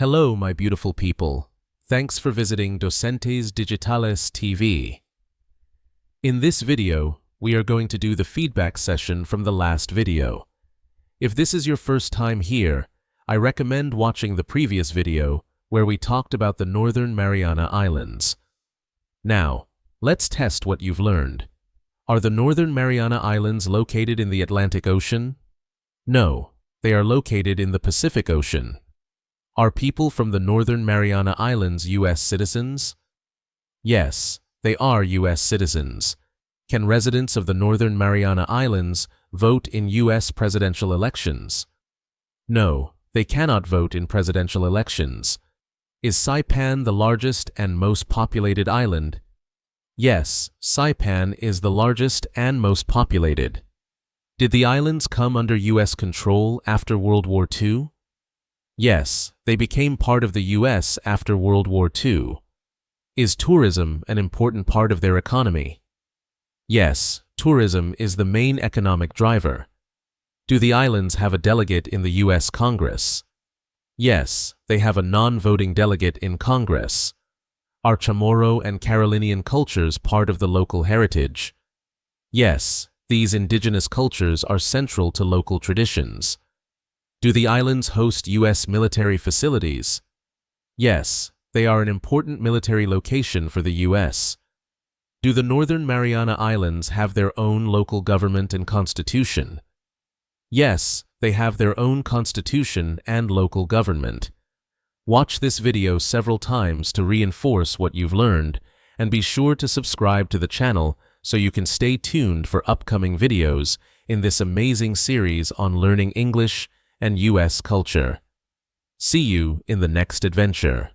Hello, my beautiful people. Thanks for visiting Docentes DigitalesTV. In this video, we are going to do the feedback session from the last video. If this is your first time here, I recommend watching the previous video where we talked about the Northern Mariana Islands. Now, let's test what you've learned. Are the Northern Mariana Islands located in the Atlantic Ocean? No, they are located in the Pacific Ocean. Are people from the Northern Mariana Islands U.S. citizens? Yes, they are U.S. citizens. Can residents of the Northern Mariana Islands vote in U.S. presidential elections? No, they cannot vote in presidential elections. Is Saipan the largest and most populated island? Yes, Saipan is the largest and most populated. Did the islands come under U.S. control after World War II? Yes, they became part of the U.S. after World War II. Is tourism an important part of their economy? Yes, tourism is the main economic driver. Do the islands have a delegate in the U.S. Congress? Yes, they have a non-voting delegate in Congress. Are Chamorro and Carolinian cultures part of the local heritage? Yes, these indigenous cultures are central to local traditions. Do the islands host U.S. military facilities? Yes, they are an important military location for the U.S. Do the Northern Mariana Islands have their own local government and constitution? Yes, they have their own constitution and local government. Watch this video several times to reinforce what you've learned, and be sure to subscribe to the channel so you can stay tuned for upcoming videos in this amazing series on learning English and U.S. culture. See you in the next adventure.